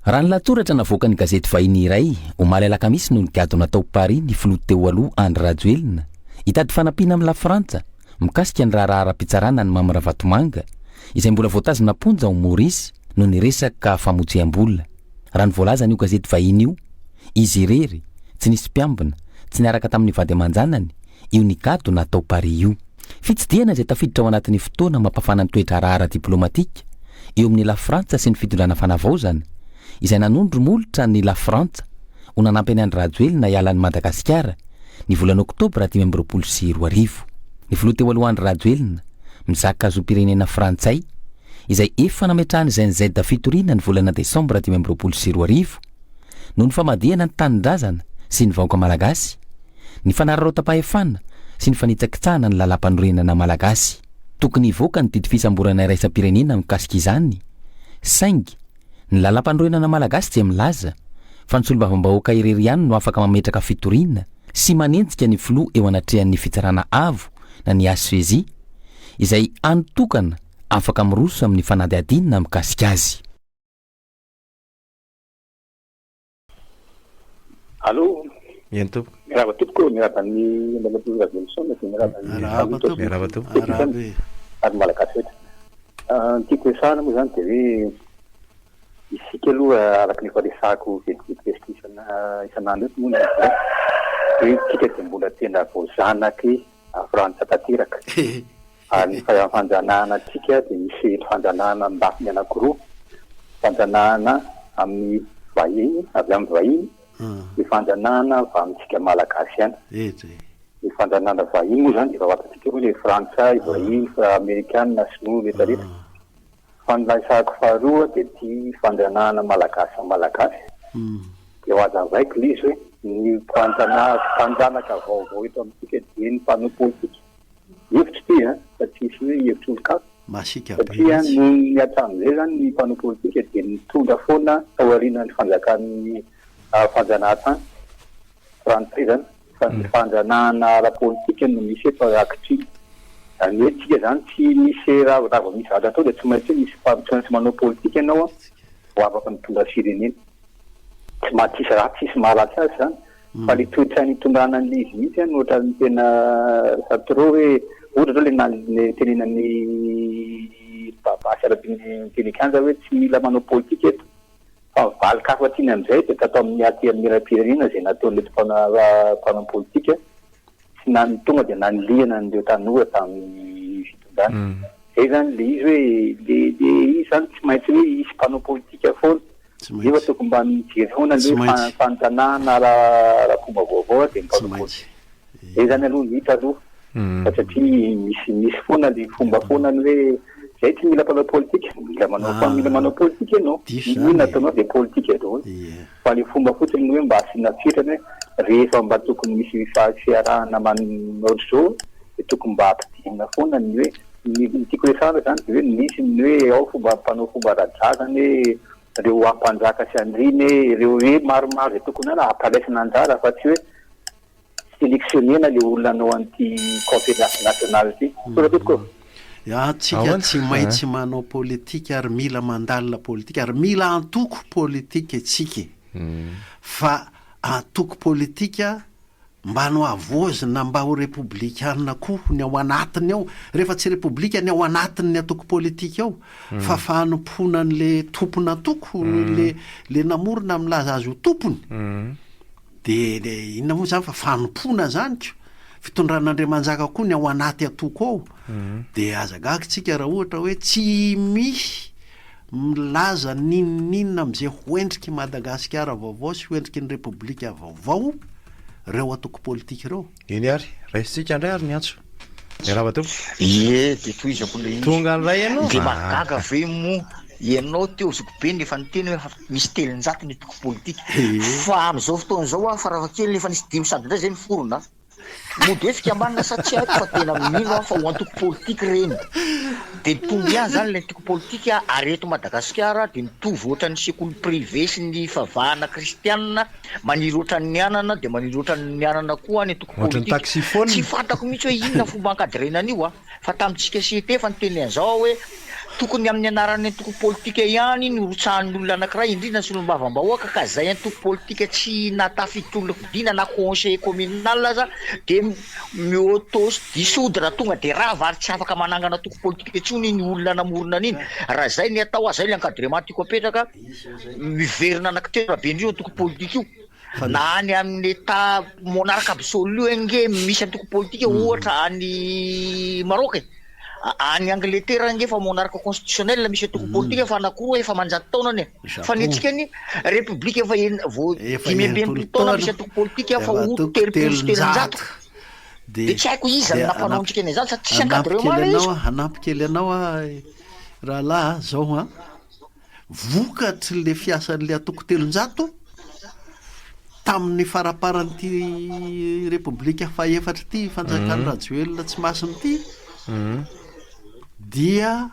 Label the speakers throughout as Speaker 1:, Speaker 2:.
Speaker 1: Raha ny latoratra navoaka ny gazety vahiny iray omaly alakamisy no nikado natao Paris ny filoha teo aloha Andry Rajoelina hitady fanampiana amin'ny la Frantsa mikasika ny raharaha ara-pitsarana ny Mamira Vatomanga izay mbola voatazona ponja ao Maurice no niresaka famotsiam-bola. Raha ny voalaza io gazety vahiny io, izy irery tsy nisy mpiambina, tsy niaraka tamin'ny vady aman-janany io nikado natao Paris io. Fitsidihana izay tafiditra ao anatin'ny fotoana mampafana ny toetra rahara diplomatika eo amin'ny la Frantsa sy ny fitondrana fanavaozana izay nanondro molotra ny la Frantsa ho nanampy ny Andry Rajoelina hialan'ny Madagasikara ny volana Oktobra 2024. Ny filoha teo aloha Andry Rajoelina mizaka zom-pirenena Frantsay izay efa nametrahany izay ny Z fitoriana ny volana Desambra 2024 noho ny famadihana ny tanindrazana sy ny vahoaka malagasy, ny fanararaotapahefana sy ny fanitsakitsahana ny lalam-panorenana malagasy. Tokony hivoaka ny didy fisamborana iraisam-pirenena mikasika izany, saingy ny lalam-panorenana malagasy dia milaza fa ny solombavambahoaka irery ihany no afaka mametraka fitoriana sy manenjika ny filoha eo anatrehan'ny fitsarana avo na ny HCJ izay anotokana afaka miroso amin'ny fanadihadinina mikasika azy.
Speaker 2: Allô?
Speaker 3: Bientôt.
Speaker 2: Mirava tompoko, mirava ny Mamadou Ravelson, mirava tompoko. Ary malagasy eto. Tiako esana moa zany dia hoe isika aloha araka ny faresahako vetivety isanandro eto moa hoe tika dia mbola tena voazanaky Frantsa tanteraka. Ary ny fanjanahana atsika dia misy fanjanahana ambafiny anankiroa, fanjanahana amin'ny vahiny, avy amin'ny vahiny, ny fanjanahana avy amintsika malagasy ihany. Ny fanjanahana vahiny moa zany efa fantatsika hoe Frantsa, vahiny, Amerikanina, sinoa rehetrarehetra. Fandraisako faharoa dia ty fanjanahana malagasy. Dia ho aza vaiko izy hoe ny fanjanaka vaovao eto amintsika dia ny mpanao politika. Hevitry ty fa tsisy hoe hevitry olo-kafa. Satria ny hatramin'izay zany ny mpanao politika dia nitondra foana taorian'ny fanjakan'ny fanjanahantany Frantsay zany fa ny fanjanahana ara-politika no misy eto akitry. Ny hoe tsika zany tsy misy raha misy vady atao dia tsy maintsy misy manao politika ianao ho afaka mitondra firenena. Tsy mahatsisy raha tsisy maharatsy azy zany fa le toe-tsainy hitondrana an'ilay izy mihitsy no ohatra ny tena satro hoe ohatra zao le tenenan'ny babasy ara-tenikanja hoe tsy mila manao politika eto fa valy-kafa tiany amin'izay dia tatao amin'ny aty amin'ny ra-pirenena izay nataon'le mpanao politika sy tonga dia naniliana an'ireo tanora tamin'ny fitondrana. Zay zany le izy hoe le izy zany tsy maintsy hoe isy mpanao politika foana. Efa tokony mba mijery foana le fanjanahana ara-fomba vaovao dia mpanao politika. Zay zany aloha ny hita aloha. Fa satria misy foana le fomba foana ny hoe zay tsy mila mpanao politika, mila manao politika ianao. Ino nataonao dia politika daholo. Fa le fomba fotsiny hoe mba asiana fitrany rehefa mba tokony misy fiarahana ohatr' zao dia tokony mba ampidinina foana ny hoe ny tiako resana zany dia hoe misy ny hoe ao fomba mpanao fomba radrazany hoe ireo ampanjaka sy andriny ireo hoe maromaro dia tokony ana ampalaisina anjara fa tsy hoe sélectionnena le olona anao an'ity conférence nationale ity. Soratotoko.
Speaker 4: Tsika tsy maintsy manao politika ary mila mandalina politika ary mila antoko politika tsika. Fa antoko politika mba hanao avozina mba ho republikanina koa ny ao anatiny ao. Rehefa tsy republika ny ao anatiny ny antoko politika ao fa fanomponan'le tompona antoko le namorona milaza azy ho tompony. Dia inona moa zany fa fanompona zany ko fitondran'Andriamanjaka koa ny ao anaty atoko ao. Dia azagagitsika raha ohatra hoe tsy misy milaza ninona amin'izay hoendriky Madagasikara vaovao sy hoendriky ny Repoblika vaovao reo atoko politika ireo.
Speaker 3: Iny ary raisitsika indray ary niantso. Raha tompoko.
Speaker 5: Ie, dia toizako le
Speaker 3: tonga n'ray ianao.
Speaker 5: Dia mahagaga ve moa ianao teo zoko be nefa niteny hoe misy telonjato ny toko politika. Fa amin'izao fotoana izao fa raha kely nefa nisy 5 sady indray zay niforona. Mody efika manina satria fa tena mino fa ho antoko politika reny. Dia nitomby ihany zany ilay antoko politika ary eto Madagasikara dia nitovy ohatra ny sekoly privé sy ny favahana kristianina maniry ohatra ny anana dia maniry ohatra ny anana koa ny antoko politika. Tsy fantako mihitsy hoe inona fomba hankadirenana io fa tamintsika CT efa niteny an'izao hoe tokony amin'ny anarany antoko politika ihany ny rotsahan'olona anankiray indrindra ny solom-bavambahoaka ka zay antoko politika tsy natafitolona fidina na conseil communal aza de mi-auto dissoudre tonga de raha vary tsy afaka manangana toko politika itsony ny olona namorona an'iny raha zay ny atao zay le encadrement tiako apetraka miverina anankitera be indrindra toko politika io na any amin'ny état monarque absolu nge misy antoko politika ohatra any Maroc any Angleterre nge fa monarque constitutionnel misy antoko politika fa anakoroa efa manjato taona ny fa nitsika ny république efa dimembempolo taona misy antoko politika fa o telonjato de tsy haiko izy napanaontsika ny zany satria encadrement izy
Speaker 4: anampy kely anao raha lahy zao vokatry le fiasan'le atoko telonjato tamin'ny faraparan'ity république fa efatra ty fanjakany Rajoelina tsy masiny ty dia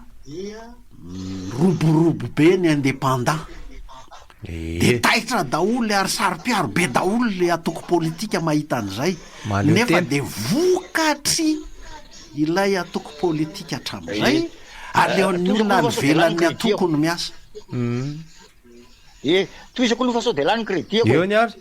Speaker 4: roborobo be ny indépendant de taitra daolo ary saro-piaro be daolo le atoko politika mahita an'izay nefa de vokatry ilay atoko politika hatramin'izay aleon'ny olona ny velan'ny atoko no miasa
Speaker 5: toizako aloha fa sao de lany crédit
Speaker 3: eo ny ary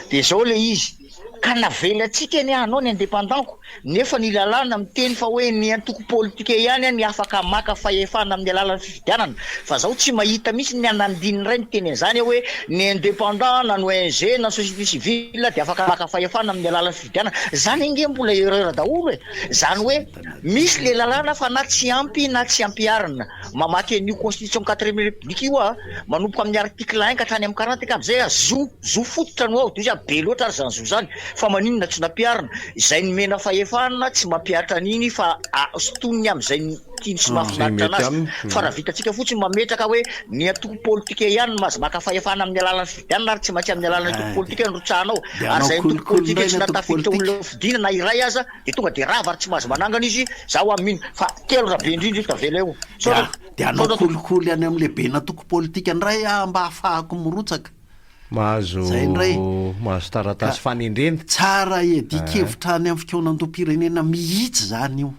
Speaker 5: de zao le izy ka navelatsika ny anao ny indépendantko nefa ny lalàna miteny fa hoe ny antoko politika ihany ny afaka maka fahefana amin'ny alalan'ny fifidianana fa zaho tsy mahita mihitsy ny anandininy ray miteny an'izany hoe ny indépendant na ny ONG na société civile de afaka maka fahefana amin'ny alalan'ny fifidianana zany nge mbola erreur daholo zany hoe misy le lalàna fa na tsy ampy na tsy ampiarina mamaky an'io constitution 4e république io manomboka amin'ny article 1 ka hatrany amin'ny 40 ka am'izay zo fototra no ao de izy be loatra ary zany zo zany fa maninona tsy nampiarina izay ny mena fahefana tsy mampiaritra an'iny fa stoniny am'izay tiany sy mahafinaritra anazy fa raha vitatsika fotsiny mametraka hoe ny atoko politika ihany mazy maka fahefana amin'ny alalan'ny fifidianana ary tsy maintsy amin'ny alalan'ny atoko politika nyrotsahanao ary zay atoko politika tsy natafiditra olona fidina na iray aza de tonga de raha vary tsy mahazo manangana izy zaho aminy fa telo raha be indrindra tavela eo
Speaker 4: de anao kolikoly any am'le be na toko politika ndray mba ahafahako mirotsaka
Speaker 3: mahazo taratasy fanendrena
Speaker 4: tsara edikevitra any amin'ny fikonan-dom-pirenena mihitsy zany io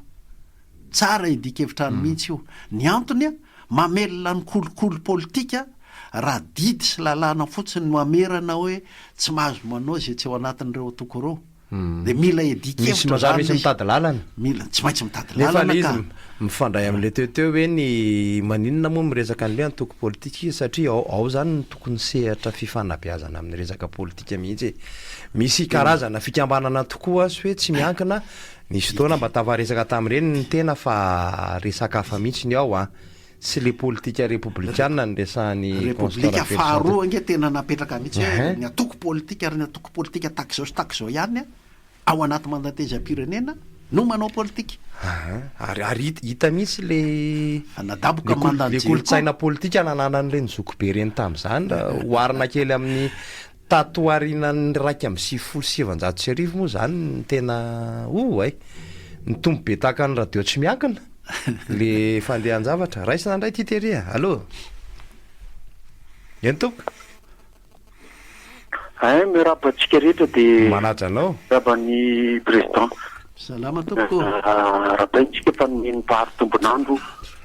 Speaker 4: tsara edikevitra any mihitsy io ny antony mamelona ny kolokolo politika raha didy sy lalàna fotsiny mamerana hoe tsy mahazo manao zay tsy ao anatin'ireo atoko reo de mila edikevitra
Speaker 3: mazava misy mitady lalana
Speaker 4: mila tsy maintsy mitady
Speaker 3: lalana
Speaker 4: lalana
Speaker 3: izy mifandray amin'le teoteo hoe ny maninona moa miresaka an'le antoko politika izy satria ao zany ny tokony sehatra fifanabeazana amin'ny resaka politika mihitsy misy karazana fikambanana tokoa sy hoe tsy miankina nisy fotoana mba tavaresaka tamin'ireny ny tena fa resaka hafa mihitsy ny ao sy le politika républicaine ny resahan'ny
Speaker 4: république faharoa nge tena napetraka mihitsy hoe ny atoko politika ary ny atoko politika takzao sy takzao ihany ao anaty mandatezam-pirenena no manao politika
Speaker 3: ary hita mihitsy le
Speaker 4: nadaboka
Speaker 3: le kolotsaina politika nananan'ireny zokobe reny tamin'izany hoarina kely amin'ny tatoarinany raiky amin'ny 770 moa zany ny tena ny tombo be tahaka ny radio tsy miankina le fandehan-javatra raisina ndray ty teria allo eny tompo
Speaker 2: mirabatsika rehetra de
Speaker 3: manaja anao
Speaker 2: raban'ny président
Speaker 4: salama tompo
Speaker 2: rabaintsika fa nomeny mpahary tombonandro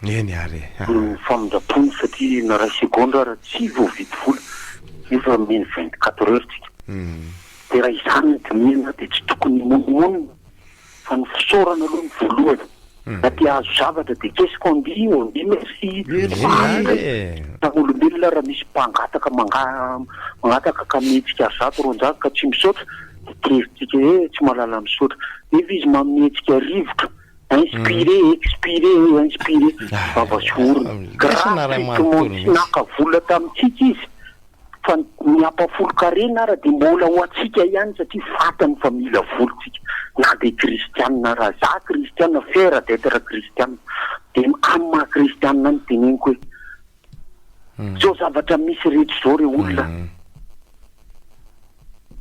Speaker 3: eny ary
Speaker 2: famindrapony satria na ray segondra raha tsy voavity vola nefa meny 24 heures tsika de raha izany de mena de tsy tokony monomonina fa ny fisaorana aloha ny voalohany na ty azo zavatra de qu'est-ce qu'on dit on dit merci olombelona raha misy mpangataka mangataka ka mihetsika zato ronjato ka tsy misaotra de keritsika tsy mahalala misaotra nefa izy mamihetsika rivotra inspiré vavasorona grâce naka vola tamitsika izy fa miampafolo karena raha de mbola ho atsika ihany satria fatany fa mila volontsika na de kristianina raha za kristianina fera d'être kristianina de amin'ny maha kristianina ny teneniko hoe zao zavatra misy rehetra zao re olona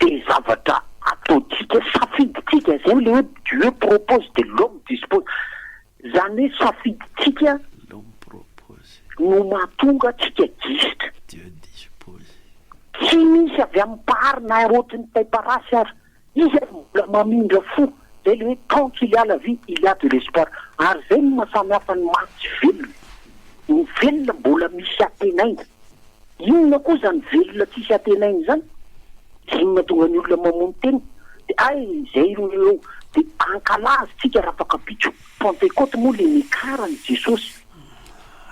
Speaker 2: de zavatra ataotsika safiditsika zay le hoe Dieu propose de l'homme dispose zany hoe safiditsika no mahatonga tsika gisitra tsy misy avy amin'ny pahary na ohatrany taiparasy ary izy mbola mamindra fo zay le hoe tant qu'il y a la vie il y a de l'espoir ary zay no mahasamy hafa ny maty velona ny velona mbola misy antenaina. Inona koa zany velona tsisy antenaina zany? Inona tonga ny olona mamono teny? De zay eo de ankalazy tsika raha afaka pitso Pentecote moa le nikarany Jesosy.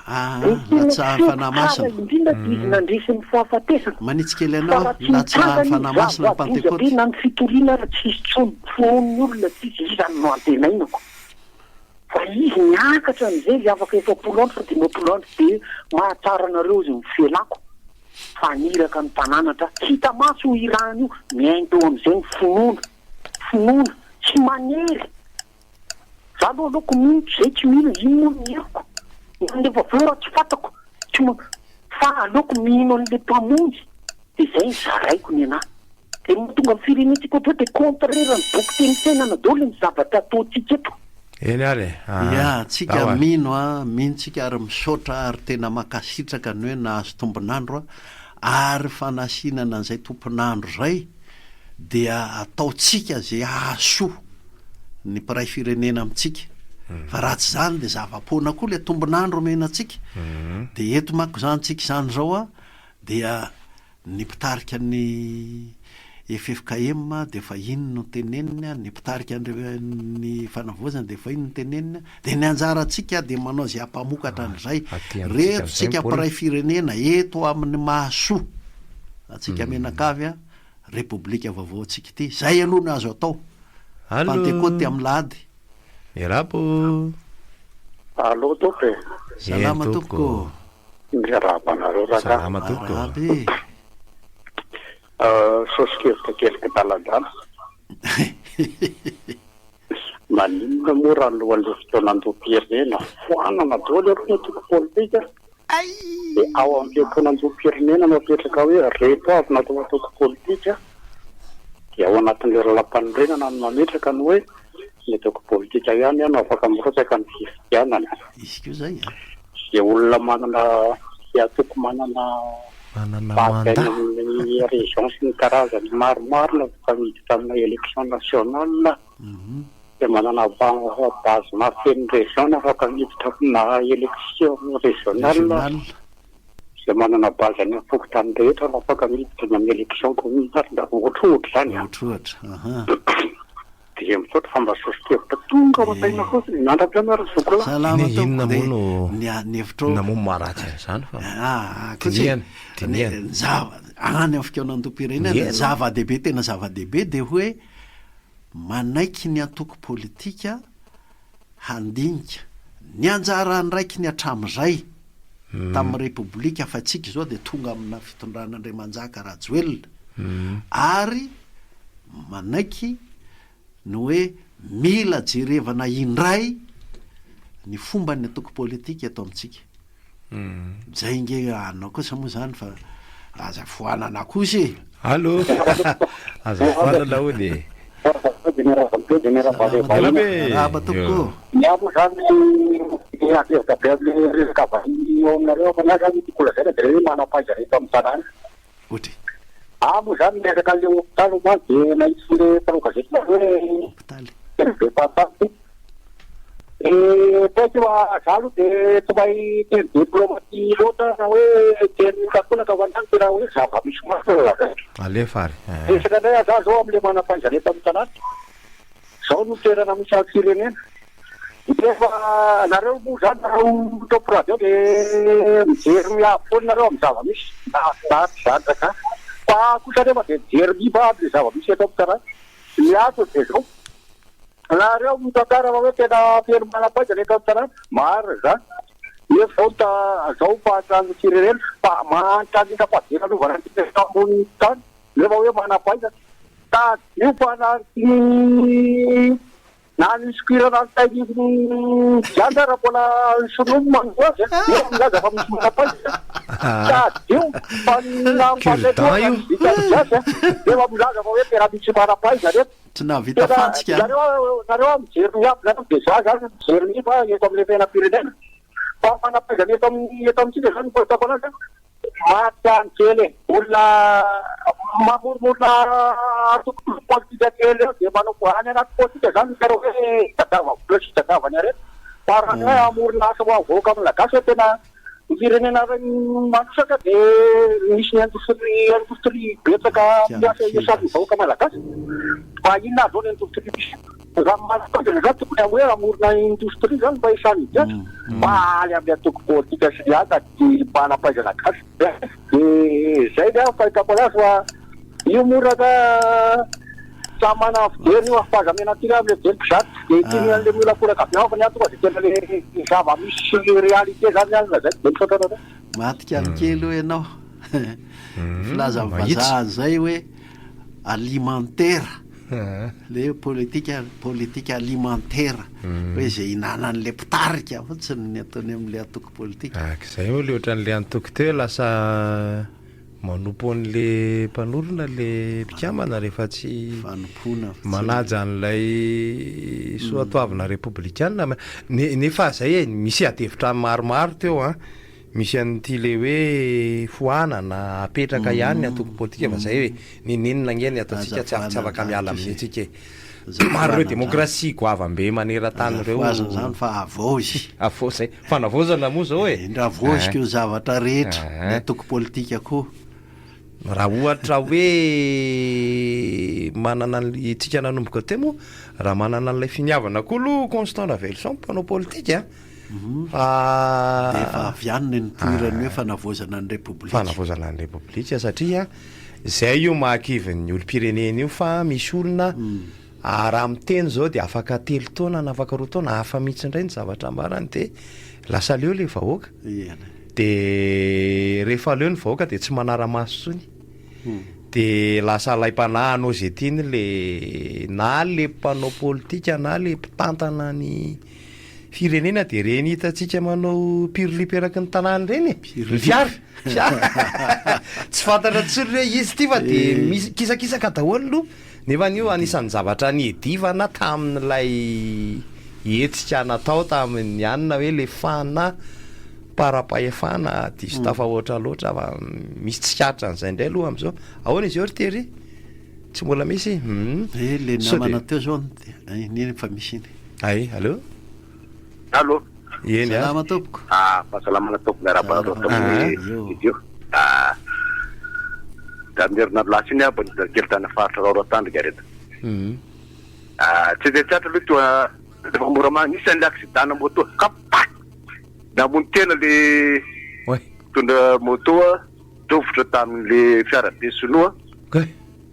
Speaker 4: Latsaha-fanamasina
Speaker 2: indrindra izy nandresy ny fahafatesana.
Speaker 4: manitsy kely anao latsaha-fanamasina Pentecote.
Speaker 2: Na ny fitoriana raha tsisy tsony fon'ny olona tsisy izany no antenainako. Fa izy niakatra an'izay le afaka efapolo andro fa dimapolo andro de mahatsara anareo izy mifelako. Faniraka ny tanànatra hita maso ho irahany io miainy teo am'izay ny finoana tsy manery. Za aloha aloko mino zay tsy mino ino mieriko nefa vora tsy fatako fa aloko mino an'le mpamonjy de zay ny zaraiko ny anahy. De tonga amin'ny firenetsika ohatry de contraire ny boky teny tsenana daholo ny zavatra ataontsika eto.
Speaker 3: Eny ary
Speaker 4: ia tsika mino tsika ary misaotra ary tena makasitraka ny hoe nahazo tombonandro ary fanasinana an'izay tomponandro zay dia ataotsika zay ahasoa ny mpiray firenena amintsika. Fa raha tsy zany de zava-poana koa le tombonandro menatsika. De eto manko zany tsika zany zao dia ny mpitarika ny FFKM de fa ino no tenenina, ny mpitarika ny fanavoazana de fa ino no tenenina, de ny anjarantsika de manao zay ampamokatra an'izay reto tsika mpiray firenena eto amin'ny mahasoa atsika menakavy repoblika vaovao atsika ity. Zay aloha no azo atao. Pentecote amin'ny lahady.
Speaker 3: Erapo.
Speaker 2: Allo tompy.
Speaker 4: Salama tompoko.
Speaker 2: Miarabanareo raka.
Speaker 3: Salama tompoko.
Speaker 2: Sosikevitra kelika taladana. Maninona moa raha lohan'le fotoanan-doam-pirenena foanana daholo eo toko politika. De ao amin'le fotoanan-doam-pirenena mapetraka hoe reto avy natao atoko politika. Dia ao anatin'le ralam-panorenana no mametraka ny hoe ny atoko politika ihany no afaka mirotsaka ny fifidianana.
Speaker 4: Izy koa zay.
Speaker 2: De olona manana atoko manana
Speaker 3: mandat
Speaker 2: amin'ny région sy ny karazany maromaro na miditra amina élection nationale de manana base maro feny région afaka miditra amina élection régionale de manana base any fokontany rehetra afaka miditra amin'ny élection communale da ohatrohatra zany de misaotra famba sosikevitra tonga mataina fotsiny nandram-pianara zokola.
Speaker 4: Salama
Speaker 3: inona
Speaker 4: tompoko
Speaker 3: moa
Speaker 4: ny hevitro
Speaker 3: namoa maratsy zany fa
Speaker 4: zava any amin'ny fikaonan-dom-pirenena zava-dehibe tena zava-dehibe de hoe manaiky ny antoko politika handinika ny anjarany raiky ny atram'izay tamin'ny repoblika fa tsika zao de tonga amina fitondran'Andriamanjaka Rajoelina ary manaiky ny hoe mila jerevana indray ny fomba ny atoko politika eto amintsika. Zay nge anao kosa moa zany fa aza foanana kosa.
Speaker 3: Allo. Aza foanana hoy.
Speaker 4: Raba toko.
Speaker 2: Niabo zany niakevaka be amin'ny resaka vahiny eo aminareo fa na zany tikola zay de hoe manam-paiza reto amin'ny tanàna.
Speaker 4: Ohatry.
Speaker 2: Amo zany miakaka le hôpitaly ma de nahitsy le mpanao-gazety hoe
Speaker 4: hôpitaly.
Speaker 2: Be papaty. Toky zalo de tsy mahay teny diplomatie loatra na hoe teny kakolaka ho an'izany tena hoe zava-misy maro.
Speaker 3: Alefa ary.
Speaker 2: Resaka indray za zao amin'le manam-paiza reto amin'ny tanàna. Zao no toerana misy firenena. Rehefa nareo moa zany nareo tompy radio de mijery miafy foana nareo amin'ny zava-misy. Zany ka. Fa kosa rehefa de mijery miba aby le zava-misy eto amin'ny tanàna. Miato de zao. Nareo mitantara hoe tena feno manam-paiza reto amin'ny tanàna. Maro zany. Efa zao fahatrano firenena fa mahantrany fadina alovana antsika ambony tany. Rehefa hoe manam-paiza. Io fa na nisikirana ny tainy janda raha mbola sonomy mangoazy milaza fa misy manam-paiza. Io fa nampandeha defa milaza fa hoe tena misy manam-paiza reto.
Speaker 4: Tsy navita fantsika.
Speaker 2: Nareo mijery miaby zany de za zany mijery ny fa eto amin'le fiainam-pirenena. Fa manam-paiza eto amintsika zany fahitako anazy maty any kely olona mamoromorona atoko politika kely eo de manao any anaty politika zany kareo hoe tadava vola sy tadavany arety fa raha ny hoe amorona asa ho avoaka amin'ny lagasy hoe tena firenena manosaka dia misy ny indostrie betsaka miasa iasany vahoaka malagasy fa inona avao ny indostrie misy raha manosaka za tokony hoe amorona indostrie zany mba isany iasa maly amin'ny atoko politika sy ny ata dia manampaizana gasy dia zay dia fahitako anazy fa io moraka samana fideriny io afazamena tira am'le very mpizaty dia tiny an'le mila koraka be fa ny antoka dia tena le zava misy réalité zany any lazay de misaotrana
Speaker 4: matika kely hoe ianao filaza vazaha zay hoe alimentaire le politika alimentaire hoe zay inanan'le mpitarika fotsiny ny ataony amin'le atoko politika
Speaker 3: zay moa le ohatran'le antoko teo lasa manompo an'le mpanorona le mpikamana rehefa tsy
Speaker 4: fanompona
Speaker 3: manaja an'ilay soatoavina républicaine nefa zay misy atevitra maromaro teo a misy an'ity le hoe foanana apetraka ihany atoko politika fa zay hoe ninenina ngeny ataontsika tsy afaka miala amin'itsika maro reo demokrasia goavambe maneran-tany reo
Speaker 4: zany fa avozy
Speaker 3: avo zay fanavozana moa zao e
Speaker 4: ndra avozika io zavatra rehetra ny atoko politika koa
Speaker 3: raha ohatra hoe manana itsika nanomboka teo moa raha manana n'ilay finiavana koa aloha Constant Ravelson mpanao politika
Speaker 4: efa avianina ny toerany hoe fanavozana ny
Speaker 3: repoblika satria zay io mahakiviny olo-pirenena io fa misy olona raha miteny zao dia afaka 3 taona na afaka 2 taona hafa mihitsy indray ny zavatra ambarany dia lasa leo le vahoaka dia rehefa leo ny vahoaka dia tsy manara-maso tsony dia lasa laim-panahy anao zay tiany le na le mpanao politika na le mpitantana ny firenena dia reny hitantsika manao piroliperaky ny tanàny reny fiary tsy fantatra tsony hoe izy ty fa dia misy kisakisaka daholo aloha nefa an'io anisan'ny zavatra niedivana tamin'ilay etsika natao tamin'ny anina hoe le fana para-pahefana diso tafahoatra loatra fa misy tsikatra n'izay indray aloha am'izao ahoana izy eo ry tery tsy mbola misy
Speaker 4: le namana teo zao neny fa misy iny
Speaker 3: ay allo eny
Speaker 4: salama tompoko
Speaker 2: fahasalamana tompony arabaio da mierina lasy iny aby kely tany faritra raorotandrika reta tsy de tsatra aloha toa rehefa moramana isan'le accident moto kapak namony tena le tondra moto tovitra tamin'le fiarabe sinoa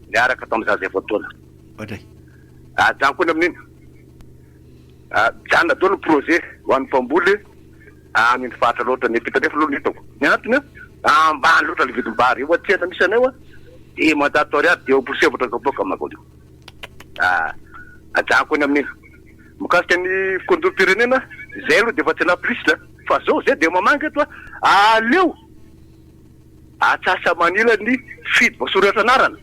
Speaker 2: niaraka tamin'ny zaza efatona zany koa ny amin'iny zany natao ny projet ho an'ny mpamboly amin'ny faritra loatra ny pitanefa aloha nitako ny antony ambany loatra le vidim-bary io atsena misy anay a de mandatoriady de oposevatra kaboka magoly zany koa ny amin'iny mikasika ny condopirenena zay aloha de efa tsy naprisla fa zao zay de mamangy eto aleo atsasa manila ny fidy voasoratranarana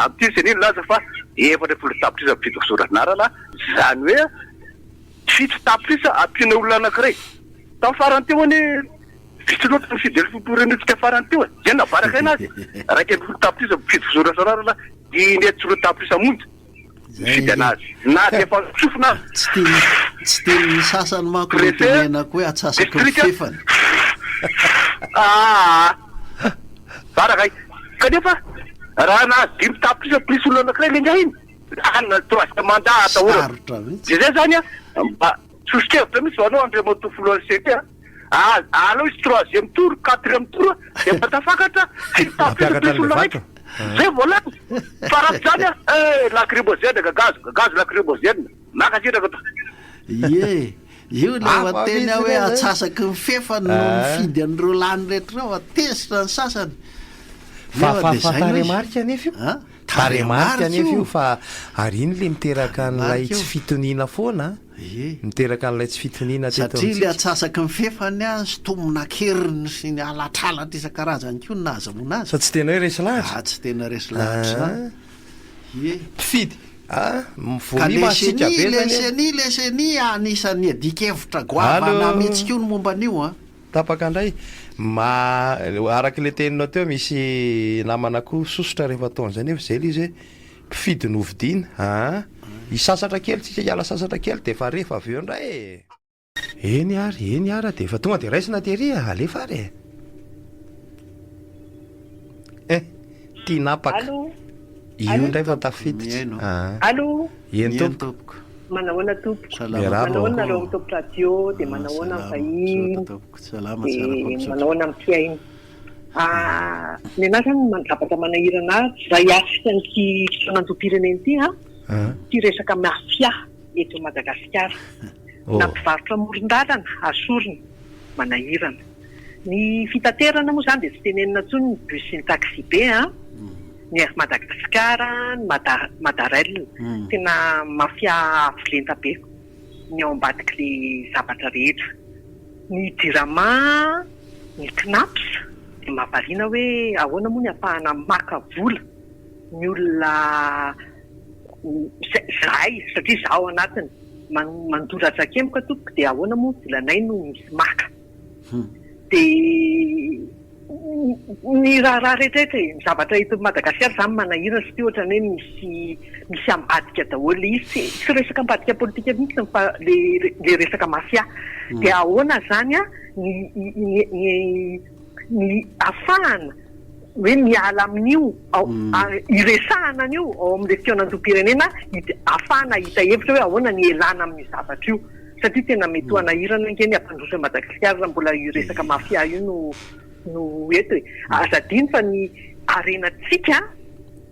Speaker 2: am'ty se niny laza fa efatra folo tapitrisa fidy voasoratranarana zany hoe fito tapitrisa ampina olona anankiray tamin'ny farany teo any vitsy loatra ny fidy elfiporenetsika farany teo zay nabaraka anazy raiky folo tapitrisa fidy voasoratranarana inetsolo tapitrisa monja fidy anazy na de efa sofina
Speaker 4: tsy teny ny sasany manko retenenako hoe atsasaky ny fefany
Speaker 2: barakay kanefa raha na dimy tapitrisa plisy olona anankiray le nga iny ana troisième mandat ataoratra de zay zany mba sosikevitra misy anao andre motofolo CT alao izy 3e tour 4e tour de mba tafakatra tapitrisa plisy olona raiky zay volany faraty zany lacrymogène gaz lacrymogène makasiraka to
Speaker 4: io le ateny hoe atsasaky ny fefany no mifidy an'ireo lany rehetra reo atezitra ny sasany
Speaker 3: taremarika anefa io taremarika anefa io fa ary iny le miteraka n'ilay tsy fitoniana foana miteraka n'ilay tsy fitoniana
Speaker 4: satria le atsasaky ny fefany a sotomona keriny sy ny alatralatra isan-karazany ko ny nahazamoana azy
Speaker 3: fa tsy tena hoe resy lahatra
Speaker 4: tsy tena resy lahatra
Speaker 3: mpifidy
Speaker 4: ka leseny anisan'ny adikevitra goavana mihetsika io ny momba an'io
Speaker 3: tapaka indray araky le teninao teo misy namana koa sosotra rehefa taon'izay nefa zay le izy hoe mpifidy novidiana isasatra kely tsika hiala sasatra kely de efa rehefa avy eo indray eny ary de efa tonga de raisina tery alefa ary tia napaka io ndray fa tafiditra
Speaker 6: allo
Speaker 3: eny tompoko
Speaker 6: manahoana tompo manahoana nareo mitopy radio de manahoana vahiny de manahoana mitiainy ny anahy zany mandrabaka manahirana ray asika nyty fotoanantom-pireneny ty ty resaka mafia eto Madagasikara na mpivarotra amoron-dalana asorina manahirana ny fitaterana moa zany de tsy tenenina tsony ny bus sy ny taxi be ny Madagasikara ny Madarel tena mafia avolenta be ny ao ambadiky le zavatra rehetra ny dirama ny knaps de mahavariana hoe ahoana moa ny ahafahana maka vola ny olona zahay satria zaho anatiny mandoratra kemoka tompoko de ahoana moa volanay no misy maka de ny raha rehetrarehetra ny zavatra hito Madagasikara zany manahirana satria ohatrany hoe misy ambadika daholo izy tsy resaka ambadika politika mihitsy fa le resaka mafia de ahoana zany ny afahana hoe miala amin'io iresahana an'io ao amin'le fitonantom-pirenena afahana hita hevitra hoe ahoana ny elana amin'ny zavatra io satria tena mety ho anahirana nkeny ampandroso Madagasikara raha mbola resaka mafia io no eto azadiny fa ny arenatsika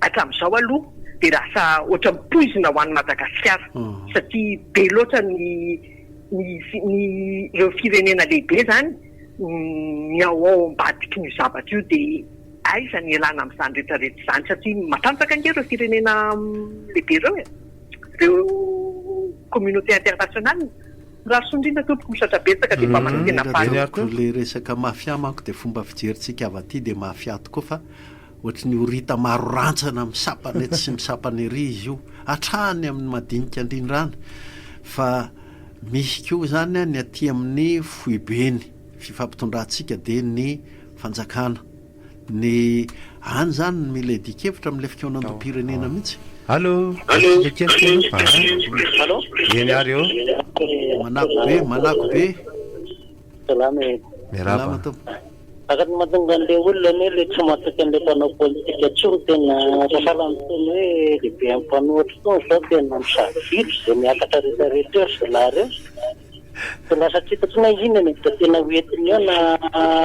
Speaker 6: hatramin'izao aloha de lasa ohatra mipoizina ho an'ny Madagasikara satria be loatra ny reo firenena lehibe zany ny ao ambadiky ny zavatra io de aiza ny elana amin'izany rehetrarehetra zany satria matanjaka ange reo firenena lehibe reo communauté internationale raha sondrina tompoko misatra betsaka de mba manatena
Speaker 4: le resaka mafia manko de fomba fijerintsika avy aty de mafia tokoa fa ohatry ny orita maro rantsana misapany ety sy misapany ery izy io hatrany amin'ny madinika andrindrana fa misy koa zany ny aty amin'ny foibeny fifampitondrantsika de ny fanjakana ny any zany mila dikevitra amin'le fikoanantom-pirenena mihitsy
Speaker 3: allo eny ary eo manako be
Speaker 7: salama tompo akatny mahatonga an'le olona ny le tsy mataka an'le mpanao politika tsony tena sasala miteny hoe lehibe ampanohatry to zao tena misavily zay miakatra rehetrarehetra eo zala reo tena satria tatsona izinany da tena hoentiny eo na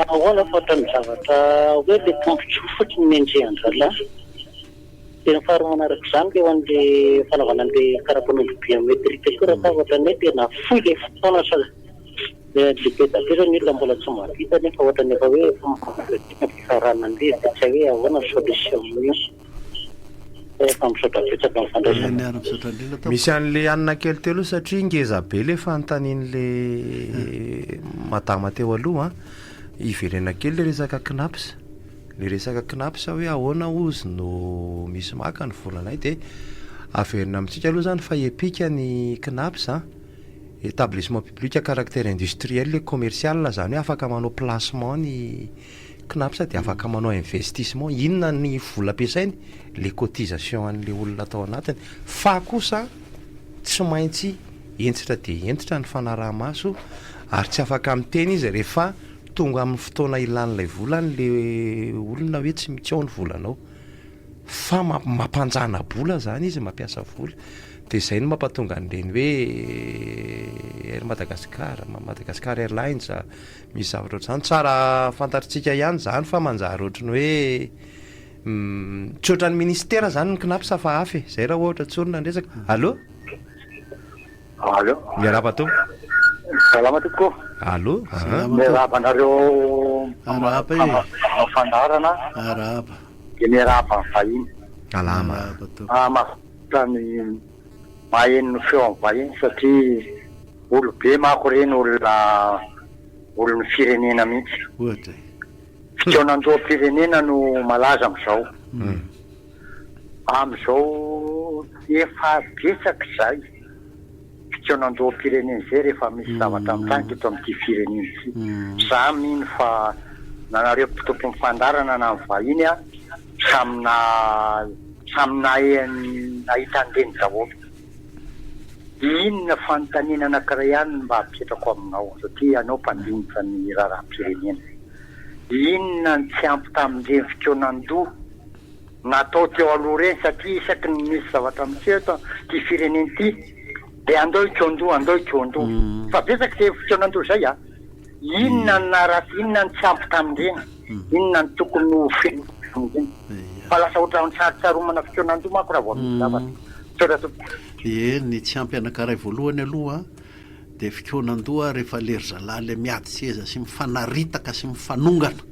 Speaker 7: ahoana fatra ny zavatra hoe le tombontso fotsiny menjehandrala tena faharo manaraka zany le ho an'le fanaovana an'le karapanondro biometrika koa raha tavatra ny hoe tena foy le fotoana sa lebedatera ny olona mbola tsy mahavita nefa ohatra nefa hoe fifarana an'le de tsy hoe ahoana solution io efa misaotra betsaka mifandraisana
Speaker 3: misy an'le anina kely telo satria ngeza be le fanontanian'le madama teo aloha iverena kely le resaka knaps hoe ahoana ozy no misy maka ny volanay de averina amintsika aloha zany fa epika ny knaps établissement public caractère industriel le commercial zany hoe afaka manao placement ny knaps de afaka manao investissement inona ny vola ampiasainy le cotisation an'le olona atao anatiny fa kosa tsy maintsy entitra de entitra ny fanaraha-maso ary tsy afaka miteny izy rehefa tonga amin'ny fotoana ilan'ilay volany le olona hoe tsy mitsao ny volanao fa mampanjana bola zany izy mampiasa vola de zay no mampatonga an'ireny hoe Air Madagascar Airlines misy zavatra ohatr'izany tsara fantatritsika ihany zany fa manjary ohatrany hoe tsy ohatran'ny ministera zany ny knaps fa afy zay raha ohatra tsorina ny resaka allo miarapa to
Speaker 2: salama tokoa
Speaker 3: allo
Speaker 2: miarapa anareo fandarana de miarapa vahiny
Speaker 3: alama
Speaker 2: mahafitany maheno no feo amin'ny vahiny satria olo be mako reny olony firenena mihitsy fitoanan-doam-pirenena no malaza am'izao efa betsaka zay fitoanan-doam-pirenena zay rehefa misy zavatra mitanky eto amin'ity firenena ity za mino fa nanareo mpitompy mifandarana na amin'ny vahiny samina nahitandreny daholo inona fanontaniana anankiray ihany mba hapetrako aminao satria anao mpandinitra ny raharaham-pirenena. Inona ny tsy ampy tamin'ireny fotoanan-doha natao teo aloha reny satria isaky ny misy zavatra mitsehto ty fireneny ty dia andao ikoandoha fa betsaka se fotoanan-doha zay a. Inona ny naraty, inona ny tsy ampy tamin'ireny, inona ny tokony ho feno tamin'ireny fa lasa ohatran'ny tsaritsaromana fotoanan-doha manko raha vao misy zavatra.
Speaker 4: Ny tsy ampy anankiray voalohany aloha dia fikonan-doha rehefa lery zalahy le miady seza sy mifanaritaka sy mifanongana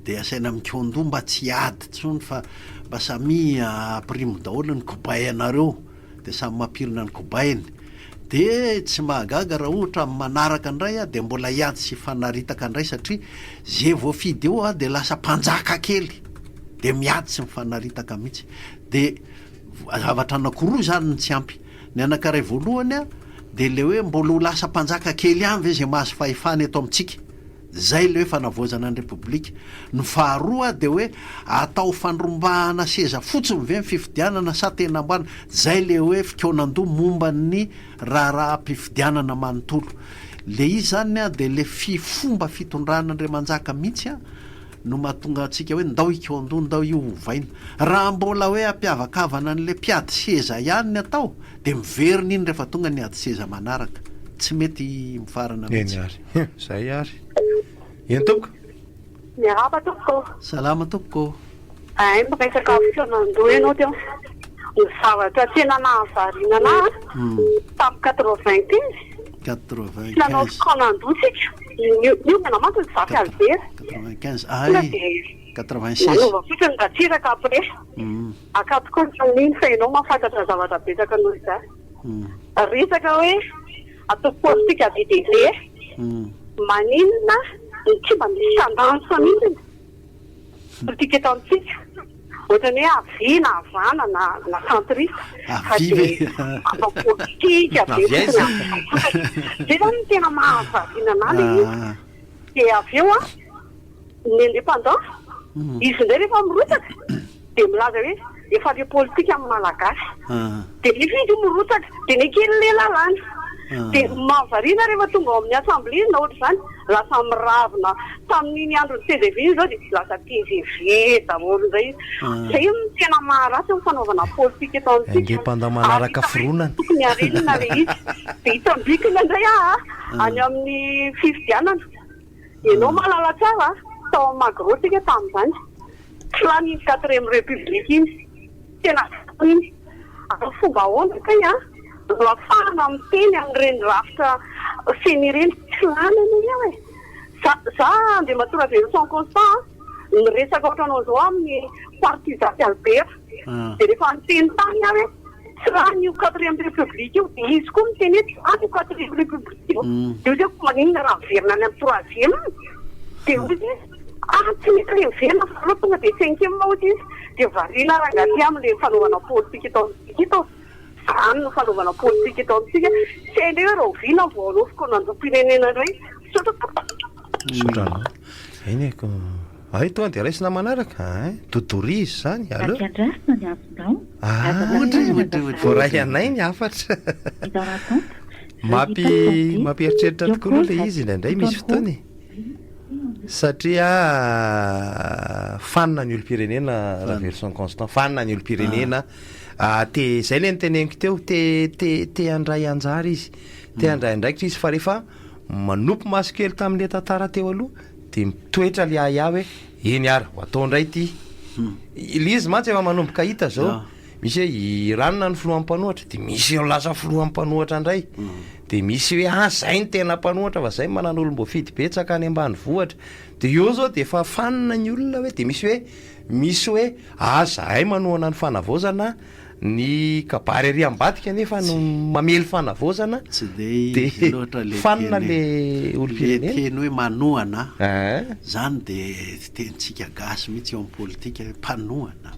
Speaker 4: dia asaina mikon-doha mba tsy ady tsony fa mba samy aprimo daholo ny kobay anareo dia samy mampirina ny kobainy dia tsy mahagaga raha ohatra manaraka indray dia mbola hiady sy fanaritaka indray satria zay voafidy eo dia lasa mpanjaka kely dia miady sy mifanaritaka mihitsy. Dia zavatra anankiroa zany ny tsy ampy. Ny anankiray voalohany dia le hoe mbola ho lasa mpanjaka kely ihany ve zay mahazo fahefany eto amintsika, zay le hoe fanavoazana ny repoblika. Ny faharoa dia hoe atao fandrombahana seza fotsiny ve ny fifidianana sa tena ambana, zay le hoe fikonan-doha momba ny raharaham-pifidianana manontolo. Le izy zany dia le fomba fitondrana Andriamanjaka mihitsy no mahatonga antsika hoe ndao ikoan-doha ndao io hovaina. Raha mbola hoe ampiavakavana n'le mpiady seza ihany ny atao dia miverina iny rehefa tonga ny ady seza manaraka, tsy mety mifarana mihitsy.
Speaker 3: Zay ary eny tompoko
Speaker 6: miaraba tompoko.
Speaker 4: Salama tompoko.
Speaker 6: Makaisaka fikonan-doha ianao teo ny zavatra tena nahavariana anahy tamin'ny 95 nanao fikonan-doha sika io manamako ny vaky Albert
Speaker 4: 95 86
Speaker 6: nanova fotsiny ratsiraka après akatokoan'iny fa ianao mahafantatra zavatra betsaka noho izay resaka hoe atao politika VDV maninona tsy mba misy andansa mihitsy politika eto amintsika ohatrany hoe avy na avana na centriste fa atao politika be zay zany tena mahavariana anahy le izy. Dia avy eo ny indépendant izy indray rehefa mirotsaka dia milaza hoe efa le politika amin'ny malagasy dia nefa izy mirotsaka dia ny kely le lalàna dia mahavariana rehefa tonga ao amin'ny assemblée na ohatra izany lasa miravina tamin'iny andro ny TGV zao dia lasa TGV daholo zay zay no tena maharatsy ny fanaovana politika eto amintsika.
Speaker 3: Indépendant manaraka foronana
Speaker 6: tokony arenina le izy dia hitambikina indray any amin'ny fifidianana. Ianao mahalala tsara tao Magrosika tamin'izany klany 4e république iny tena iny fomba ahoana kay no afahana miteny amin'ireny rafitra feny ireny tsy lanana io hoe za dia matora Verson Constant miresaka ohatranao zao amin'ny parti Jacques Albert dia rehefa niteny tany hoe tsy raha ny 4e république io dia izy koa miteny hoe tsy raha ny 4e république io dia io zay maninona raha miverina any amin'ny 3e dia ozy tsy misy le miverina fa aloha tonga dia 5e ohatsy izy dia variana rangaty amin'le fanaovana politika eto amintsika ito zany no fanaovana politika eto amintsika sy ilay hoe roviana vao aloha fikonan-doha-pirenena indray
Speaker 3: sotrano eny ko tonga dia raisina manaraka totorizy zany allo voaray anay ny afatra mampieritreritra tokoa aloha le izy indraindray misy fotoany satria fanina ny olo-pirenena raha Verson Constant fanina ny olo-pirenena te zay le nyteneniko teo te andray anjara izy te andray andraikitra izy fa rehefa manompo maso kely tamin'le tantara teo aloha dia mitoetra le ahiah hoe eny ary ho atao indray ty le izy mantsy efa manomboka hita zao misy hoe iranona ny filohampanohatra dia misy eo lasa filohampanohatra indray dia misy hoe zay ny tena mpanohatra fa zay manana olom-boafidy betsaka any ambany vohatra dia eo zao dia efa fanina ny olona hoe dia misy hoe zahay manohana ny fanavaozana ny kabary ary ambadika nefa no mamely fanavaozana dia fanina le olo-pirenena
Speaker 4: teny hoe manohana zany dia tenitsika gasy mihitsy eo amin'ny politika mpanohana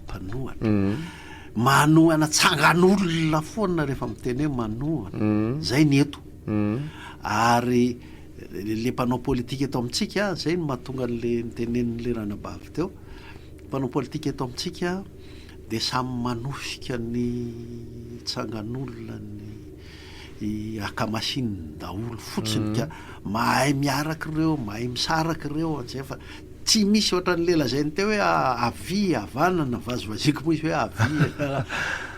Speaker 4: manohana tsangan'olona foana rehefa miteny hoe manohana zay ny eto ary le mpanao politika eto amintsika zay no mahatonga n'le nitenen'le ranabavy teo mpanao politika eto amintsika dia samy manosika ny tsangan'olona ny akamasiny daholo fotsiny ka mahay miaraka ireo mahay misaraka ireo zay fa tsy misy ohatra ny lela zay ny teo hoe avy avanana vazovaziako moa izy hoe avy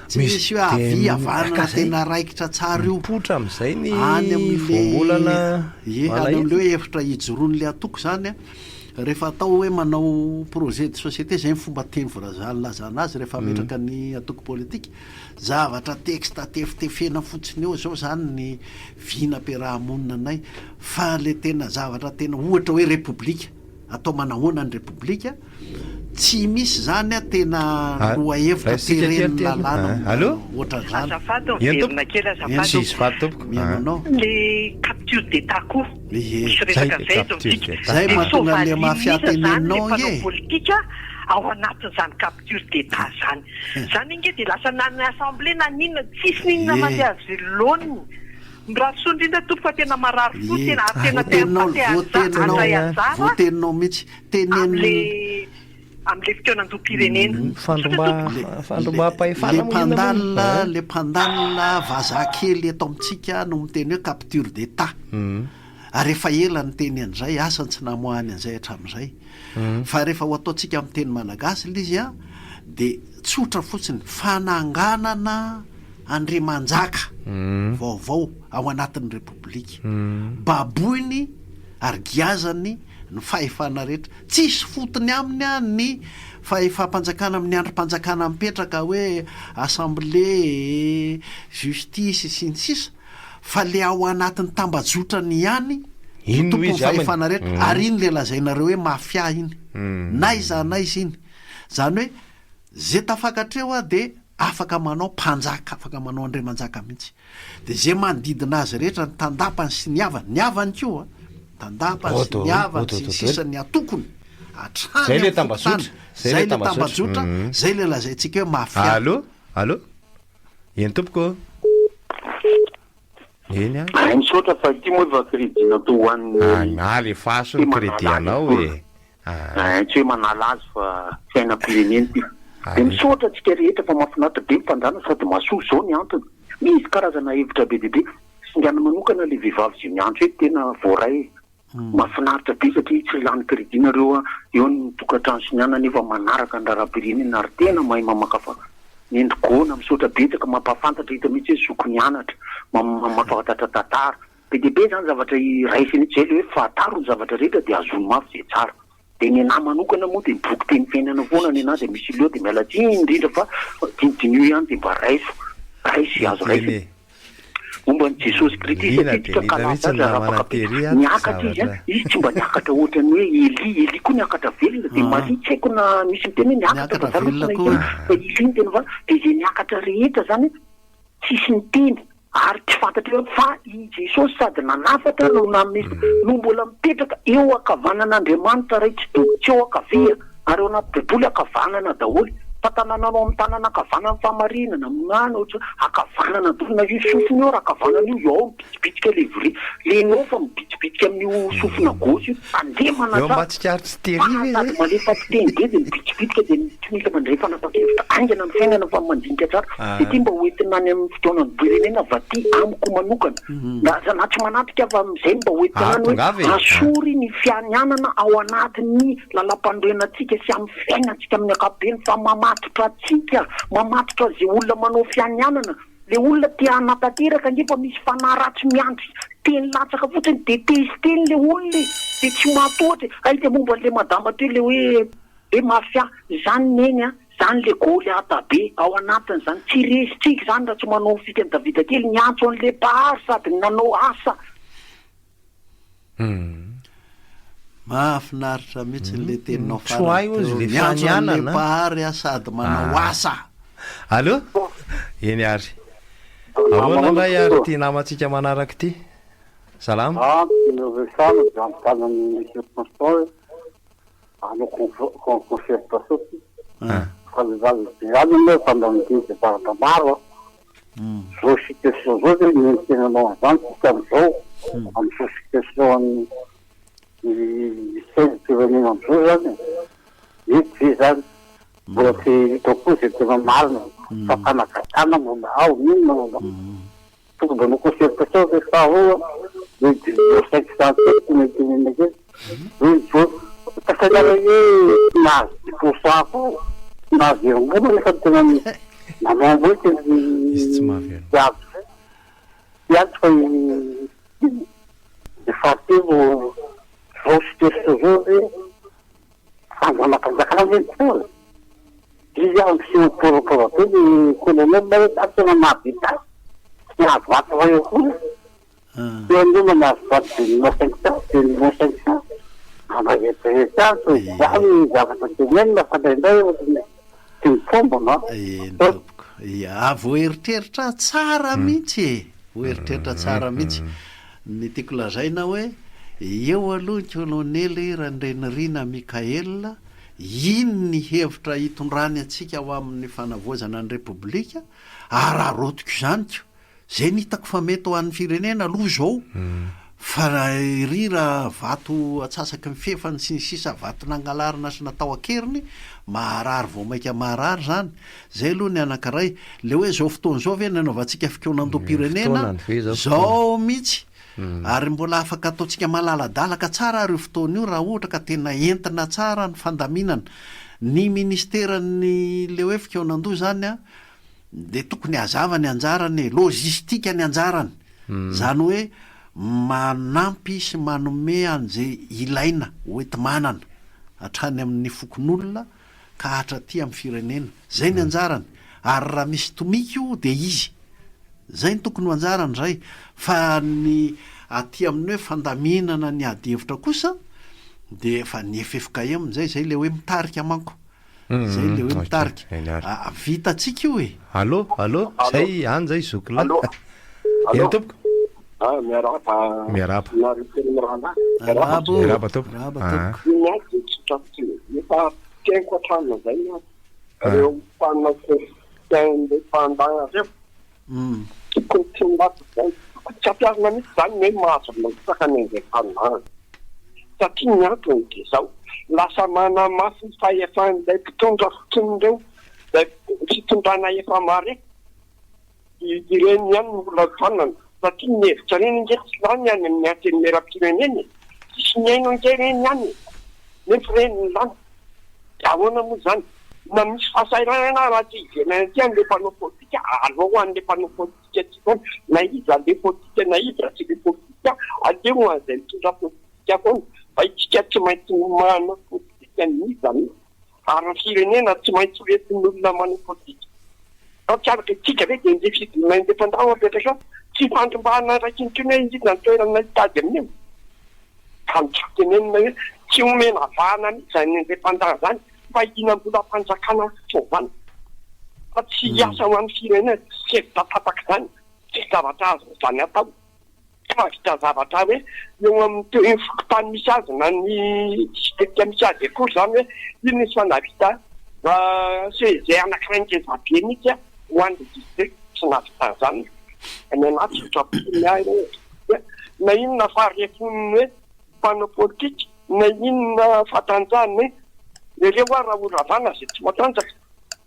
Speaker 4: tsy misy hoe avy avanana tena raikitra tsara io
Speaker 3: potra am'izay ny
Speaker 4: any
Speaker 3: voambolana
Speaker 4: any am'le hoe efitra hijoroan'le atoko zany a rehefa atao hoe manao projet de société zay ny fomba teny vorazany lazana azy rehefa ametraka ny atoko politika zavatra texte tefitefena fotsiny eo zao zany ny vinam-piarahamonina anay fa le tena zavatra tena ohatra hoe republika atao manahoana ny republika tsy misy zany a tena loa hevitra teren'ny lalàna ohatra
Speaker 6: zanymianao le capture d'état koa misy resaka zay
Speaker 4: zay mahatonga le mafiateneninao
Speaker 6: politika ao anatin'izany capture d'état zany zany inge de lasa nany assemblée na ninona tsisy ninona mandeha azy lôny raha soa indrindra tompo fa tena marary fo tena
Speaker 4: voateninao mihitsy tenenle
Speaker 6: am'le fitoenan-dom-pirenena
Speaker 4: le mpandalina vaza kely eto amitsika no miteny hoe capture d'état ary rehefa ela ny teny an'izay asany tsy namoahany an'izay hatramin'izay fa rehefa ho ataontsika amin'ny teny malagasy l izy a de tsotra fotsiny fananganana andriamanjaka vaovao ao anatin'ny republika baboiny ary giazany ny fahefana rehetra tsisy fotony aminy a ny fahefam-panjakana amin'ny androm-panjakana mipetraka hoe assemblée justice sy ny sisa fa le ao anatin'ny tambajotrany ihany tompo fahefana rehetra ary iny le lazainareo hoe mafia iny na iza na izy iny zany hoe zay tafakatreo a de afaka manao mpanjaka afaka manao andriamanjaka mihitsy de zay manodidina azy rehetra ny tandapany sy ny avany koa tandapany sy ny avany sy ny sisany atokony
Speaker 3: zay le tambazotra
Speaker 4: zay le tambajotra zay le lazaintsika hoe mafia
Speaker 3: allo eny tompoko eny
Speaker 2: a misaotra fa ty moa efa crédit atao hoan'ny
Speaker 3: le faso ny crédit anao e
Speaker 2: tsy hoe manala azy fa fiainam-pirenena ty de misaotra tsika rehetra fa mahafinaritra be mpandana sady masoa zao ny antony misy karazana hevitra be deaibe singana manokana le vehivavy zay miantso hoe tena voaray mahafinaritra be satria tsy lany crédit nareo eo ny tokantrano sy ny ana nefa manaraka ny raharam-pirenena ary tena mahay mamakafa nendrigona misaotra betsaka mampahafantatra hita mihitsy hoe zokony anatra mampahafantatra tantara be deaibe zany zavatra raisiny zay le hoe fahataro ny zavatra rehetra de azony mafy zay tsara de ny ana manokana moa de boky teny fiainana foana ny ana de misy loa de miala tsy indrindra fa dinidinio ihany de mba raisy azo raisy momba ny jesosy kristy satria kalazazafaka niakatra izy izy tsy mba niakatra ohatrany hoe eli koa niakatra velona de mari tsy haiko na misy miteny hoe niakatra fa zalofana fa iliny tena fa de zay niakatra rehetra zany tsisy ny teny ary tsy fantatra hoe fa i jesosy sady nanafatra no mbola mipetraka eo akavanan'andriamanitra ray tsy dogo tsy eo akavia ary eo anaty baiboly akavanana daholy fa tanànanao amin'ny tanàna akavanana famarinana monana ohatra akavanana dolona io sofina eo raha akavanana io io ao mibitsibitsika le vri lenao fa mibitsibitsika amin'io sofina gosy io andemana sady malefa fiteny be de mibitsibitsika de tsy mila mandray fanapa-kevitra aingana amin'ny fiainana fa mandinika tsara de ty mba hoentina any amin'ny fotoanany pirenena vaty amiko manokana na tsy manatrika fa am'izay mba hoentinany hoe asory ny fianianana ao anatin'ny lalam-pandroenantsika sy amin'ny fiainantsika amin'ny akapobeny fa mamatotra atsika mamatotra zay olona manao fianianana le olona tia anatanteraka ngefa misy fanaratsy miandry teny latsaka fotsiny de testeny le olona de tsy matoatra aita momba le madama teo le hoe mafia zany neny a zany le goly atabe ao anatiny zany tsy resitsika zany raha tsy manao fikany davida kely niantso an'le bahary sady nanao asa
Speaker 4: mahafinaritra mihitsy le teninao farale bahary a sady manao asa
Speaker 3: allo eny ary ahoana ndray ary ty namatsika manaraky ty salama
Speaker 8: zao situation zao zay ny tenanao azany tsika am'izao am'izao situation ny sainam-pirenena am'izao zany misy zany mbola tsy hitako zay tena marina fa fanakatana momba ao ninona momba fomba no concerta só rehefa ao hoe 500 metimena hoe tasagara hoe nazy posafo nazy erongono rehefa tena namamboky iazo fa defartevo vao siterito zao hoe fandramakanjakana zeny izy aho sy poroporate ny colonel hoe tena mahavita sy azovato va eo koa eo androma nahazovato de mo 500 de mo 500 amaretreheta zany zavatra tenenina fandraindray ty mifomba ma
Speaker 4: voeritreritra tsara mihitsy voeritreritra tsara mihitsy ny tiako lazaina hoe eo aloha ny colonely Randrenirina Mikaela iny ny hevitra hitondrany atsika ao amin'ny fanavoazana ny repoblika ararotiko izany ko zay nitako fa mety ho an'ny firenena aloha zao fa rira vato atsasaky mifefany sy ny sisa vato nangalarina sy natao akeriny maharary vao maika maharary zany zay aloha ny anankiray le hoe zao fotoana zao ve nanaovantsika fikoanandoam-pirenena zao mihitsy ary mbola afaka ataontsika malaladalaka tsara ary io fotoana io raha ohatra ka tena entina tsara ny fandaminana ny ministerany le hoe fikoanandoha zany a de tokony hazava ny anjarany lojistika ny anjarany zany hoe manampy sy manome an'izay ilaina hoenti-manana hatrany amin'ny fokon'olona ka hatraty amin'ny firenena zay ny anjarany ary raha misy tomika io de izy zay ny tokony ho anjarany zay fa ny aty amin'ny hoe fandaminana ny ady hevitra kosa de efa ny efefika amin'izay zay le hoe mitarika manko zay le hoe mitarika vitatsika io e
Speaker 3: allo zay any zay zokola eny tompoko miarapa tompoko
Speaker 9: efa tiako hatrana zay reo mpanafandana reo tokony ty mbato zay tsy ampiarina mihitsy zany hoe mahazo maitsakany an'izay fanana satria ny antony de zao lasa manamafy ny fahefan'izay mpitondra fotonireo zay fitondrana efa mare ireny ihany mbola fanana satria ny hevitra reny ingery tsy zany any amin'ny antenimera-pireneny tsisy miaino inge reny ihany nefa reny zany ahoana moa zany na misy fahasairana raha ty ivenana ty an'le mpanao politika alao an'le mpanao politika tsy foana na izy ale politika na izy raha tsy le politika aleo an'izay mitondra politika foana fa itsika tsy maintsy manao politika nizany ary ny firenena tsy maintsy hoentin'olona manao politika aotsaraka itsika ve de indefidina independant apetraka tsy fandrombahana raiky nytony hoe indrina ny toerana hitady amin'io ka mitsako tenenina hoe tsy omena vahana mihitsy zany independant zany fa inam-bola mpanjakana fitaovana fa tsy asa ho an'ny firenena tsy hevitra tapaka zany tsy zavatra azo zany atao fa vita zavatra hoe eo amin'ny teo fokotany misy azy na ny distrikta misy azy akory zany hoe ino misy fanavita zay anankiray ngezabe mihitsy a ho an'le district tsy navita zany any anaty sotrapoiny na inona faharefoniny hoe mpanao politika na inona fatanjany hoe ireo a raha oravana zay tsy matanjaka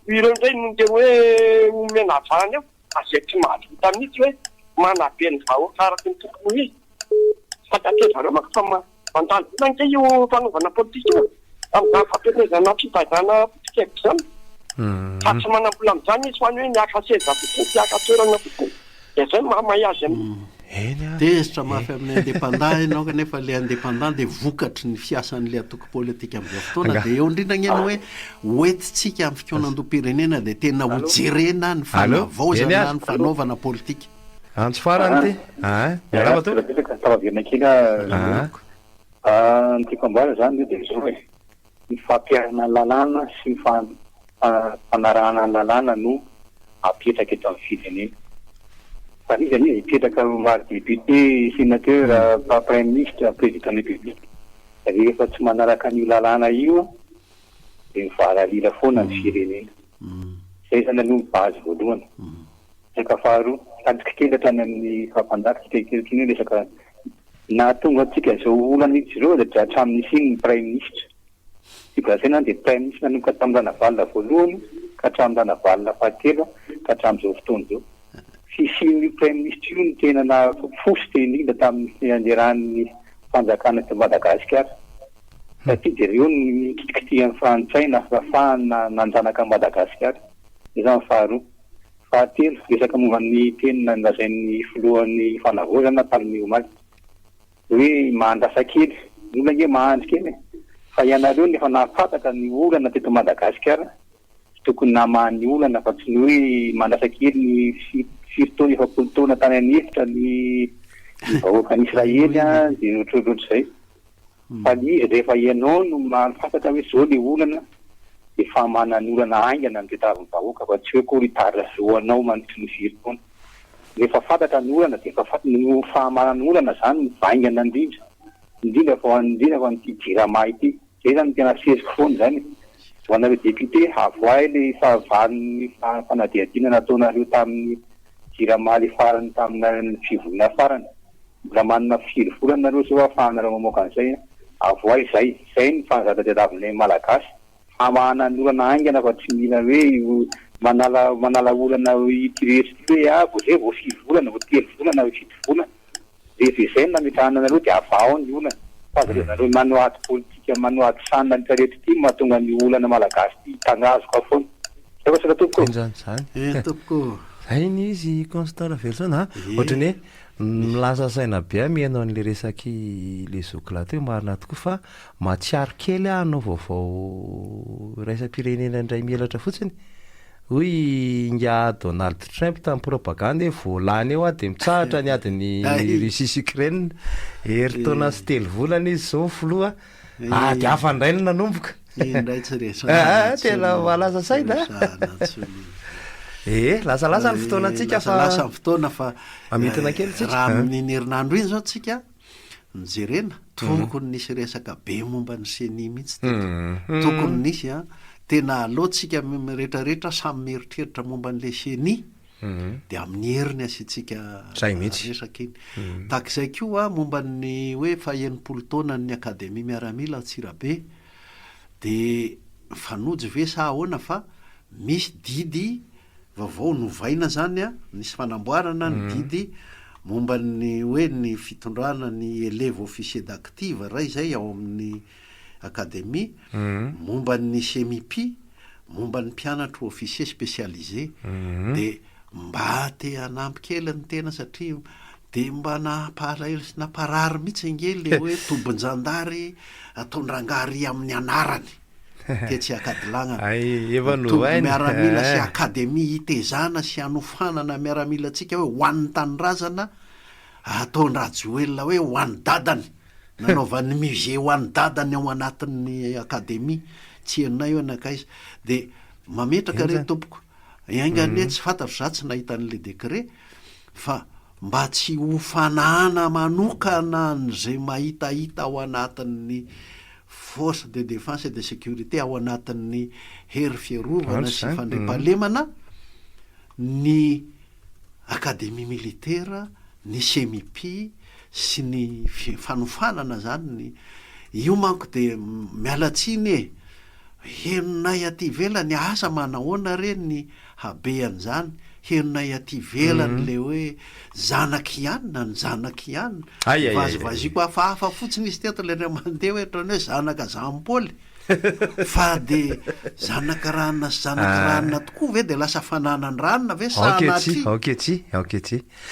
Speaker 9: ireo ndray no de hoe omena avana eo azay tsy mahavita mihitsy hoe manabe ny vahoaka araky ny tokony izy fantatrezareo mako fa mandalo vola nge io fanaovana politika io amin'izany fampianezana fibazana politikevitra zany fa tsy manam-bola amin'izany izy hoany hoe miaka seza fotiny sy aka toerana fotiny de zay mamay azy amin'ny
Speaker 4: tezitra mafy amin'ny indépendant ianao kanefa le indépendant de vokatry ny fiasan'le atoko politika amin'izao fotoana de eo indrindra ngeny hoe hoentitsika amin'ny fikoanandoam-pirenena de tena hojerena ny fanavaozana ny fanaovana politika
Speaker 3: antso farany ty miaraba to
Speaker 2: tavaviana kely ny tiako amboara zany de zao hoe ny fampiarana lalàna sy ny fanarahana lalàna no apetraka eto amin'ny firenena fa izy any hipetraka maro député sénateur prime ministre président république rehefa tsy manaraka an'io lalàna io de mivaralila foana ny firenena zay zany aloha base voalohany resaka faharoa tadika kely hatrany amin'ny fampandatsika kelikely hoe resaka na tonga atsika zao olana itsy zao de hatramin'isy ny prime ministre figasaina de prime ministre nanomboka tamin'ny rana valina voalohany ka hatramin'ny rana valina fahatelo ka hatramin'izao fotoana zao sisiny prime ministre io ny tena na fosy indrindra tamin'ny anderan'ny fanjakana eto Madagasikara satria de reo ny kitikitihan'ny frantsay na fafahana nanjanaka Madagasikara izany faharoa. Fahatelo resaka momban'ny tena lazain'ny filohan'ny fanavozana tamin'ny omaly hoe mahandrasa kely olona nge mahandry kely fa ianareo nefa nafataka ny olana teto Madagasikara tokony namahany olana fa tsy ny hoe mandrasa kely ny firtaona efapolo taona tany anefitra ny vahoaka ny Israely a de ohatrohatr'izay fa izy rehefa ianao no mafataka hoe zao le olana de fa manany olana aingana ny tetavin'ny vahoaka fa tsy hoe koritara zoanao manitry ny firtaona rehefa fataka ny olana de fa ny fahamanany olana zany vaingana indrindra fa ny jirama ity zay zany tena seziko foana zany ho anareo député avoay le fahavalon'ny fanadihadiana nataonareo tamin'ny jirama le farany tamina fivolana farany mbola manana 5 volana nareo zao afahanareo mamoaka an'izay avoay zay ny fanazatadiadavin'ilay malagasy famahana ny olana aingana fa tsy mila hoe manala olana itiresity hoe zay vo 5 volana vo 3 volana 7 volana rehefa izay nametrahana nareo de avao ny olana fa zareo manoaty politika manoaty sanina ny tarety ty mahatonga ny olana malagasy ty tangazoka foana zay fa saka tompoko
Speaker 3: zany tompoko zay ny izy constant Ravelson ohatrany hoe milasa saina be mihainao an'le resaky le zokila teo marina tokoa fa matsiaro kely anao vaovao raisam-pirenena indray mielatra fotsiny hoy nga Donald Trump tamin'ny propagande voalany eo de mitsahatra ny adiny Russie sy Ukraine heritaona sy 3 volana izy zao filoha de afandray ny nanomboka tena malaza saina lasalasa ny fotoana antsika
Speaker 4: falasa ny fotoana fa
Speaker 3: amitana kely
Speaker 4: raha amin'ny herinandro iny zao tsika mijerena tokony nisy resaka be momba ny seni mihitsy tokony nisy tena alohatsika rehetrarehetra samy mieritreritra momba n'le seni de amin'ny heriny asitsika
Speaker 3: zay mihitsy
Speaker 4: resaka iny takizay koa momba ny hoe faha-enipolo taona ny akademia miaramila Antsirabe de fanojy ve sa ahoana fa misy didy vaovao novaina zany nisy fanamboarana ny didy momba ny hoe ny fitondrana ny élève officier d'active ray zay ao amin'ny akademia momba ny semipi momba ny mpianatra officier spécialisé de mba te anampy kely ny tena satria de mba napalahelo sy naparary mihitsy nge le hoe tombon-jandary ataondrangary amin'ny anarany te tsy akadilagna miaramila sy akademia itezana sy anofanana miaramila tsika hoe hoan'ny tanyrazana ataondrajoelona hoe hoan'ny dadany nanaovan'ny musée hoan'ny dadany ao anatin'ny akademia tsy enina io anakaiza de mametraka re tompoko aingane tsy fantatro za tsy nahita an'le décret fa mba tsy hofanana manokana n'zay mahitahita ao anatin'ny force de défense et de sécurité ao anatin'ny hery fiarovana sy fandriampahalemana ny akademia militaire ny semipi sy ny fanofanana zany io manko de mialatsiny henonay aty velany asa manahoana reny habean'zany henonay aty velany le hoe zanaky ianina ny zanaky ianina vazivaziko hafahafa fotsiny izy teto le mandeha hoe trany hoe zanaka Jean-Paul fa de zanaka ranona sy zanaka ranona tokoa ve de lasa fananany ranona ve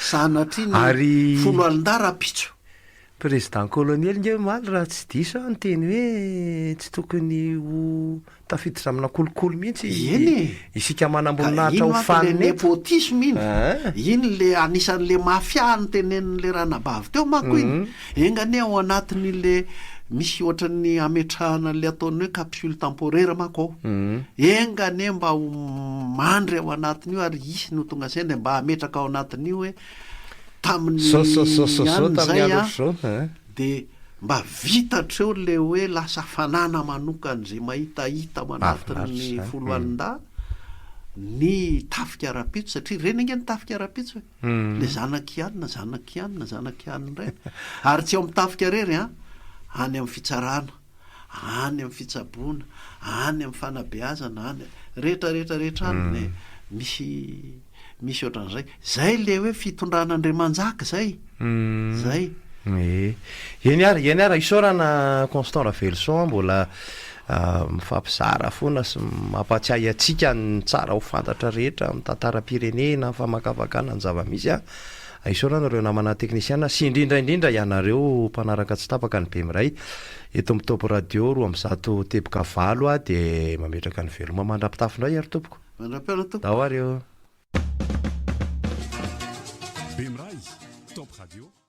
Speaker 4: sanatry ny folo alindara pitso
Speaker 3: président coloniel nge maly raha tsy diso ny teny hoe tsy tokony ho tafiditra amina kolokolo mihitsy isika manamboninahitra ho faniny
Speaker 4: nepotisme iny le anisan'le mafia ny tenen'le ranabavy teo manko iny engany ao anatin'le misy ohatran'ny ametrahana le ataony hoe capsule temporaire manko ao engany mba mandry ao anatin'io ary isy no tonga sende mba ametraka ao anatin'io hoe tamin'ny de mba vitatreo le hoe lasa fanana manokany zay mahitahita manatin'ny folo alinda ny tafika arapitso satria reny nge ny tafika arapitso le zanakianina ray ary tsy ao amin'ny tafika rery any amin'ny fitsarana any amin'ny fitsaboana any amin'ny fanabeazana any rehetrarehetra any misy misy ohatran'izay zay le hoe fitondran'andriamanjaka zay zay
Speaker 3: eny ary isaorana Constant Ravelson mbola mifampizara foana sy mampatsiahy atsika ny tsara ho fantatra rehetra amin'ny tantaram-pirenena famakavakana ny zava-misy isaorana ireo namana teknisiana sy indrindraindrindra ianareo mpanaraka tsy tapaka ny be miray eto amin'ny Top Radio 107.7 dia mametraka ny veloma mandrapitafindray ary tompoko dao ary eo
Speaker 10: Bemray Top Radio